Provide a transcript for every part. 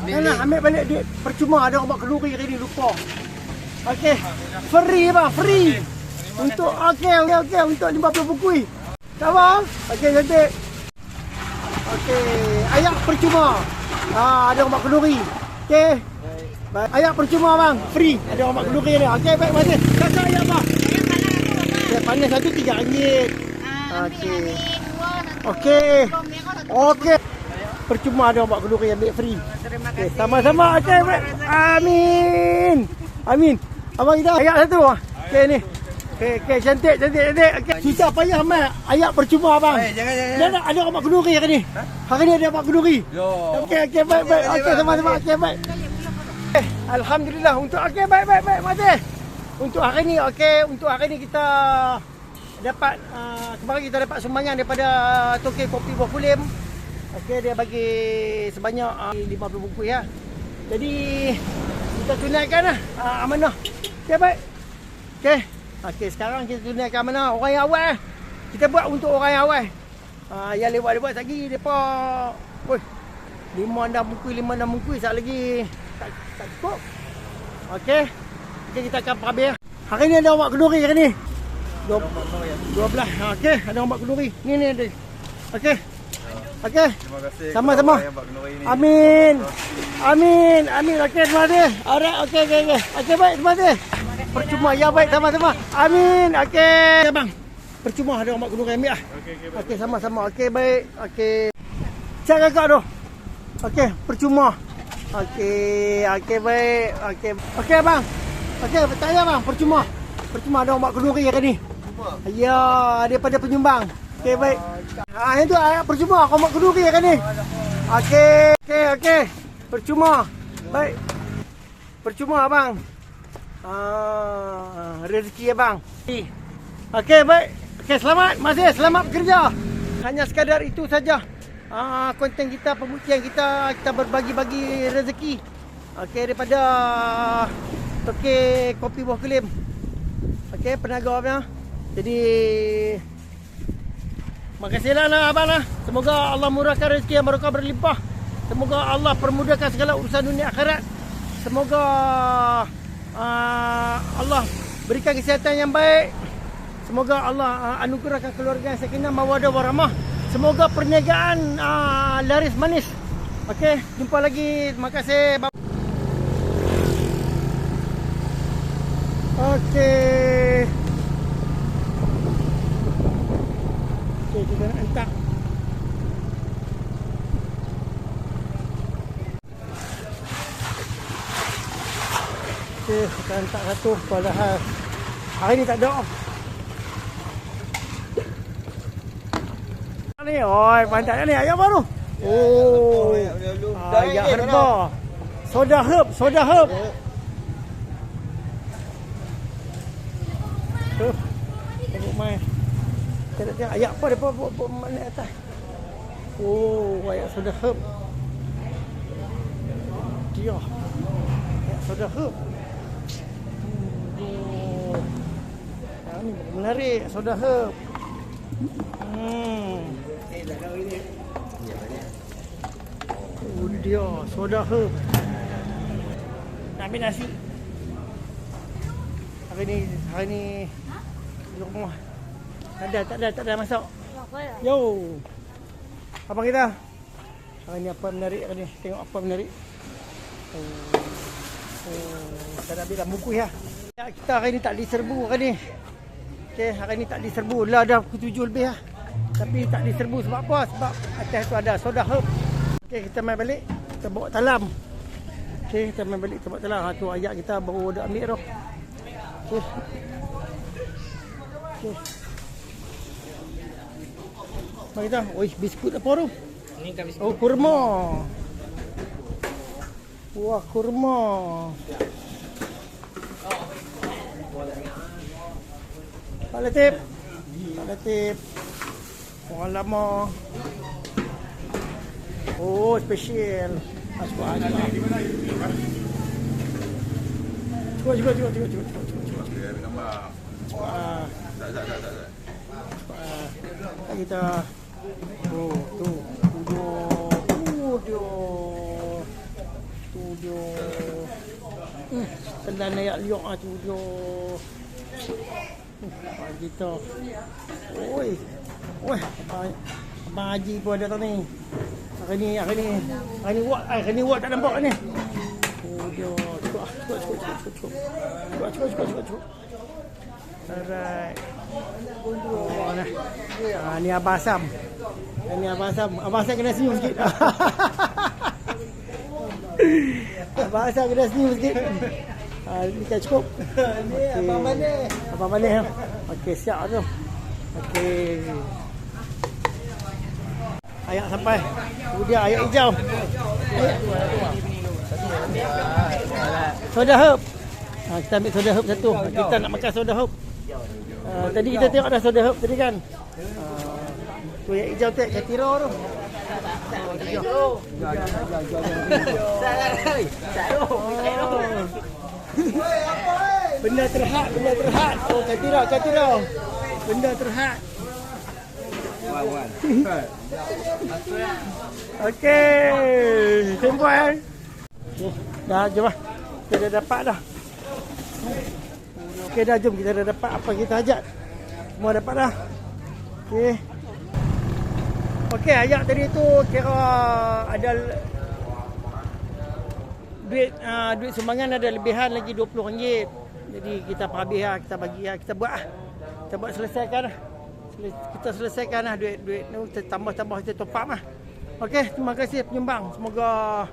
Jangan ambil balik duit percuma ada orang buat kenduri hari ni lupa. Okey. Free bang, free. Untuk okey untuk 50 bukui. Tak bang? Okey cantik. Okey, ayak percuma. Ada orang buat kenduri. Okey. Baik. Ayak percuma bang, free. Ada orang buat kenduri ni. Okey, baik masih. Kakak ayak bang. Ayak panas satu RM3. Okey. Okey. Okey. Percuma ada orang buat kenduri ambil free. Okay, sama-sama. Okey, baik. Amin. Amin. Abang kita ayak satu. Okey ni. Okey, cantik. Okey. Susah payah mai ayak percuma abang. Jangan. Ada orang buat kenduri hari ni. Hari ni ada buat kenduri. Okey, baik. Okey, sama-sama. Okey, baik. Alhamdulillah untuk okey baik. Masih. Untuk hari ni kita dapat kemarin kita dapat sumbangan daripada Tokyo Kopi Buah Kulim. Okey, dia bagi sebanyak 50 bungkus ya. Jadi kita tunaikan amanah. Okey baik. Okey, sekarang kita tunaikan amanah orang yang awal. Kita buat untuk orang yang awal. Yang lewat-lewat lagi depa. Oi. 5-6 bungkus sat lagi tak cukup. Okey. Kita akan perhabis. Hari ni ada orang buat kenduri hari ni. 12. Okey, ada orang buat kenduri. Ni ada. Okey. Okey. Terima kasih. Sama-sama. Amin. Okey, terima kasih. Alright, okey. Okey, baik, terima kasih. Percuma, ya baik, sama-sama. Amin. Okey, bang. Percuma ada orang buat kenduri ambil ah. Okey, sama-sama. Okey, baik. Okey. Cak kakak tu. Okey, percuma. Okey, baik. Okey, bang. Okey, percaya bang, percuma ada orang buat kenduri hari ni. Ya, daripada penyumbang. Okey, baik. Itu ayat percuma kau buat kenduri hari ni. Okey. Percuma. Baik. Percuma abang. Rezeki abang. Okey, baik. Okey, selamat. Masih selamat bekerja. Hanya sekadar itu saja. Konten kita, pembuktian kita berbagi-bagi rezeki. Okey, daripada Tokyo Kopi Buah Kulim. Okey, penaganya. Jadi makasihlah abang lah. Semoga Allah murahkan rezeki yang barokah berlimpah. Semoga Allah permudahkan segala urusan dunia akhirat. Semoga Allah berikan kesihatan yang baik. Semoga Allah anugerahkan keluarga yang sakinah mawaddah warahmah. Semoga perniagaan laris manis. Okey, jumpa lagi. Terima kasih. Okey, kita nak hantar. Okey, kita hantar satu. Padahal hari ni tak ada. Ni, oi, mantap ni ayam baru. Oh, ayam herba. Soda herb. Tengok mai. Kita tengok ayam apa depa buat mana atas. Oh, ayam soda herb. Dia. Ayam soda herb. Ini menarik soda herb. Dia soda herb. Nak ambil nasi. Hari ni di rumah. Tak ada masak. Yo. Apa kita? Hari ni apa menarik hari ni? Tengok apa menarik. Kita dah ambil dah bungkus ya. Kita hari ni tak diserbu hari ni. Okey, hari ni tak diserbu. Lah dah pukul 7 lebih lah. Tapi tak diserbu sebab apa? Sebab atas tu ada soda herb. Okey, kita main balik. Kita bawa talam. Okey, kita main balik. Kita bawa talam. Tu ayat kita baru dah ambil tu. Okey. Mari kita. Oi, biskut apa tu? Ni kan biskut. Oh, kurma. Wah, kurma. Pak Latif. Orang lama. Oh, special. Cuba. Kita. Oh, tu. Tudio. Telan ayak liok ah tudio. Gitu. Oi. Wah, Abang Haji pun ada tau ni. Hari ni wak tak nampak ni. Tudio. Cukup. Alright. Oh, nah. Ni Abang Asam. Abang Asam kena senyum sikit. Abang Asam kena senyum sikit. Ni kan cukup. Ni okay. Abang Mane. Okey, siap tu. Okey. Ayak sampai. Kemudian ayak hijau. Soda herb. Kita ambil soda herb satu. Kita nak makan soda herb. Tadi kita tengok dah soda herb tadi kan. Tu ayak hijau tu, catira tu. Benda terhad. Oh, catira. Benda terhad. Okey, sempat. Dah jom lah. Kita dah dapat dah. Okey dah, jom kita dah dapat apa kita hajat. Semua dapat dah. Okey, ayak tadi tu kira ada duit sumbangan ada lebihan lagi RM20. Jadi kita habis lah, kita bagi lah, kita buat lah. Kita buat selesaikan lah. Kita selesaikan lah duit ni, kita tambah kita top up lah. Okey, terima kasih penyumbang. Semoga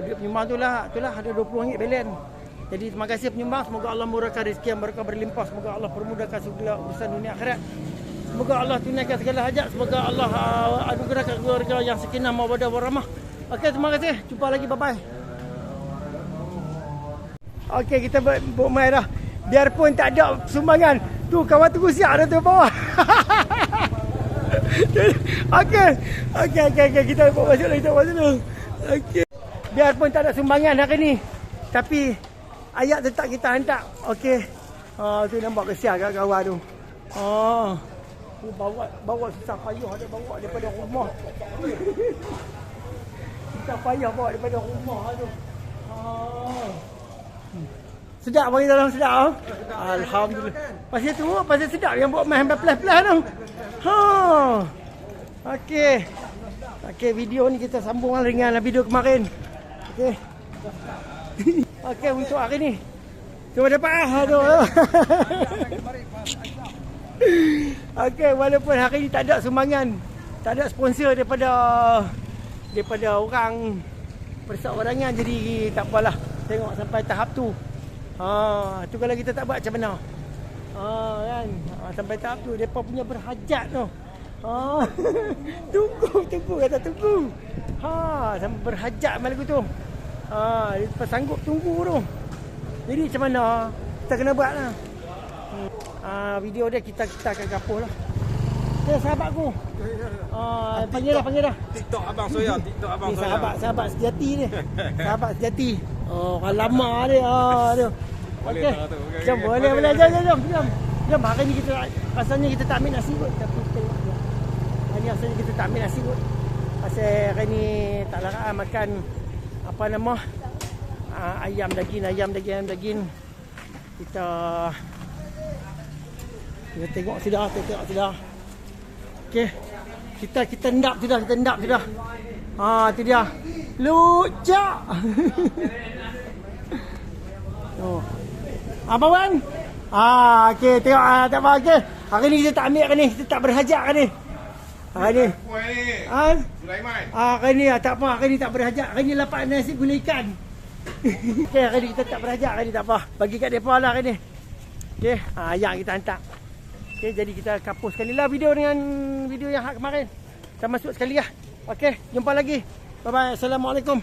duit penyumbang tu lah ada RM20 balance. Jadi terima kasih penyumbang. Semoga Allah murahkan rezeki yang berkah berlimpah. Semoga Allah permudahkan segala urusan dunia akhirat. Semoga Allah tunaikan segala hajat. Semoga Allah anugerahkan keluarga yang sakinah mawaddah warahmah. Okey, terima kasih. Jumpa lagi, bye-bye. Okey, kita buat main dah. Biarpun tak ada sumbangan. Tu kawan tu siap dah tu bawah. Okey. Kita buat masuk dulu. Okey. Biarpun tak ada sumbangan hari ni, tapi ayak tetap kita hantar. Okey. Tu nampak kesian kat kawan tu. Tu bawa susah payah ada bawa daripada rumah. Susah payah bawa daripada rumah tu. Sedap bagi dalam sedap. Alhamdulillah. Pasal sedap yang buat main plus-plus tu. Okey, video ni kita sambung dengan video kemarin. Okey, untuk hari ni. Cuma dapat Okey, walaupun hari ni tak ada sumbangan, tak ada sponsor daripada orang perseorangan, jadi tak apalah. Tengok sampai tahap tu. Tu kalau kita tak buat macam mana? Kan? Sampai tahap tu depa punya berhajat tu. Tunggu kata tunggu. Sampai berhajat malam tu. Depa sanggup tunggu tu. Jadi macam mana? Kita kena buat lah. Video dia kita akan kapuh lah. Sahabat aku. Panggil dah. TikTok abang Soya. Sahabat sejati ni. Sahabat sejati. Orang lama dia. Okey. Jom boleh. Jom. Hari ni kita rasanya kita tak ambil nasi kot. Tapi tengok dia. Hari ni rasanya kita tak ambil nasi kot. Pasal hari ni tak larat makan apa nama? Ayam daging. Kita tengok sudah. Okey. Kita endap sudah. Tu dia. Lucak. Apa Wan? Okey, tengok tak apa okey. Hari ni kita tak ambil hari ni, kita tak berhajat hari ni. Hari ni. Sulaiman. Hari ni tak apa, hari ni tak berhajat. Hari ni dapat nasi gula ikan. Okey, hari ni kita tak berhajat, hari ni tak apa. Bagi kat depa lah hari ni. Okey, yang kita hantar. Okey, jadi kita kapus sekali lah video dengan video yang kemarin. Kita masuk sekali lah. Okey, jumpa lagi. Bye bye. Assalamualaikum.